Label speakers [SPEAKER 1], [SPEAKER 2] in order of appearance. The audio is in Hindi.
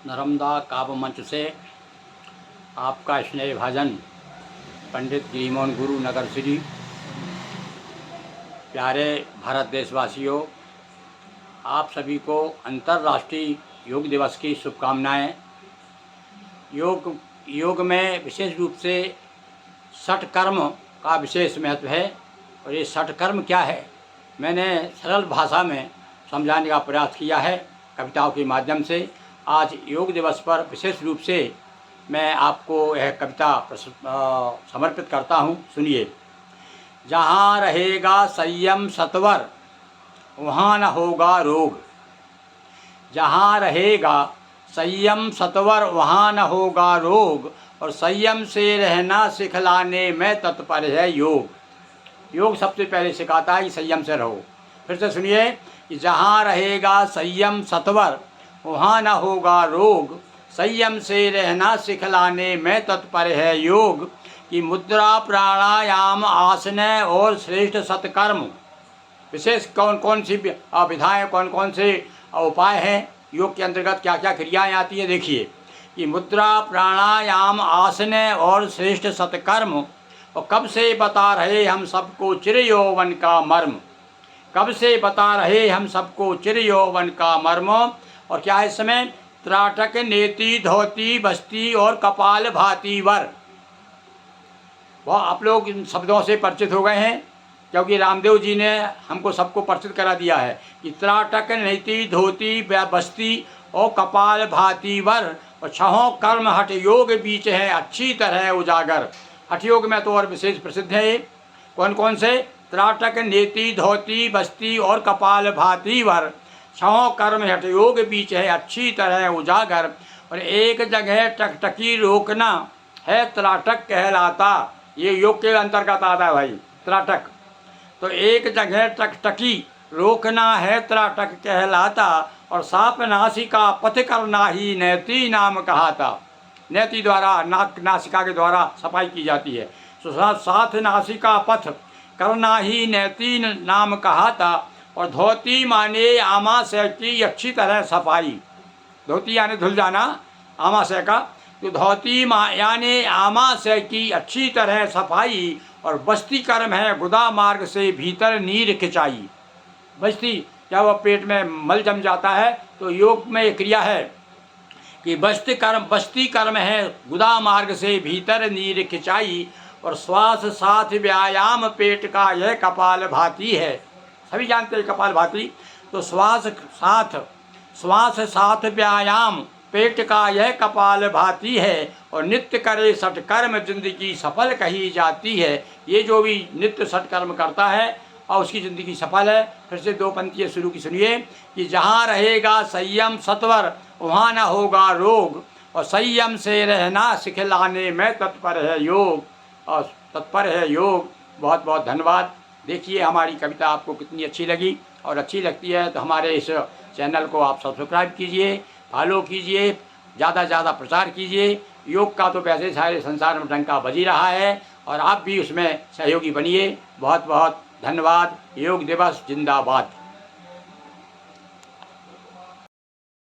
[SPEAKER 1] नर्मदा काव्य मंच से आपका स्नेह भाजन पंडित गिरिमोहन गुरु नगर श्री। प्यारे भारत देशवासियों, आप सभी को अंतर्राष्ट्रीय योग दिवस की शुभकामनाएं। योग में विशेष रूप से षट कर्म का विशेष महत्व है। और ये षट कर्म क्या है, मैंने सरल भाषा में समझाने का प्रयास किया है कविताओं के माध्यम से। आज योग दिवस पर विशेष रूप से मैं आपको यह कविता समर्पित करता हूँ। सुनिए। जहाँ रहेगा संयम सत्वर वहाँ न होगा रोग। जहाँ रहेगा संयम सत्वर वहाँ न होगा रोग। और संयम से रहना सिखलाने में तत्पर है योग। योग सबसे पहले सिखाता है कि संयम से रहो। फिर से सुनिए कि जहाँ रहेगा संयम सत्वर वहाँ न होगा रोग। संयम से रहना सिखलाने में तत्पर है योग। कि मुद्रा प्राणायाम आसन और श्रेष्ठ सत्कर्म। विशेष कौन कौन सी विधाएँ, कौन कौन से उपाय हैं, योग के अंतर्गत क्या क्या क्रियाएँ आती है। देखिए कि मुद्रा प्राणायाम आसन और श्रेष्ठ सत्कर्म। और कब से बता रहे हम सबको चिर यौवन का मर्म। कब से बता रहे हम सबको चिर यौवन का मर्म। और क्या है इस समय, त्राटक नेति धोती बस्ती और कपाल भाती वर। वह आप लोग इन शब्दों से परिचित हो गए हैं, क्योंकि रामदेव जी ने हमको सबको परिचित करा दिया है कि त्राटक नेति धोती बस्ती और कपाल भाती वर। और छहों कर्म हठ योग बीच है अच्छी तरह उजागर। हठ योग में तो और विशेष प्रसिद्ध है। कौन कौन से, त्राटक नेति धोती बस्ती और कपाल भाती वर। छहों कर्म हठ योग बीच है अच्छी तरह उजागर। और एक जगह टकटकी रोकना है त्राटक कहलाता। ये योग के अंतर्गत आता है भाई, त्राटक। तो एक जगह टकटकी रोकना है त्राटक कहलाता। और साप नासिका पथ करना ही नैति नाम कहाता। नैति द्वारा नाक नासिका के द्वारा सफाई की जाती है। तो साथ नासिका पथ करना ही नैति नाम कहाता। और धोती माने आमाशय की अच्छी तरह सफाई। धोती यानी धुल जाना, आमाशय का। तो धोती यानी आमाशय की अच्छी तरह सफाई। और बस्ती कर्म है गुदा मार्ग से भीतर नीर खिंचाई। बस्ती, जब वह पेट में मल जम जाता है तो योग में एक क्रिया है कि बस्ती कर्म है गुदा मार्ग से भीतर नीर खिंचाई। और श्वास साथ व्यायाम पेट का यह कपाल भाती है। सभी जानते हैं कपाल भाती। तो श्वास साथ व्यायाम पेट का यह कपाल भाती है। और नित्य करे सत्कर्म जिंदगी सफल कही जाती है। ये जो भी नित्य सत्कर्म करता है और उसकी ज़िंदगी सफल है। फिर से दो पंक्तियाँ शुरू की सुनिए कि जहाँ रहेगा संयम सत्वर वहाँ न होगा रोग। और संयम से रहना सिखलाने में तत्पर है योग। और तत्पर है योग। बहुत बहुत धन्यवाद। देखिए हमारी कविता आपको कितनी अच्छी लगी। और अच्छी लगती है तो हमारे इस चैनल को आप सब्सक्राइब कीजिए, फॉलो कीजिए, ज़्यादा से ज़्यादा प्रचार कीजिए। योग का तो वैसे सारे संसार में डंका बज ही रहा है और आप भी उसमें सहयोगी बनिए। बहुत बहुत धन्यवाद। योग दिवस जिंदाबाद।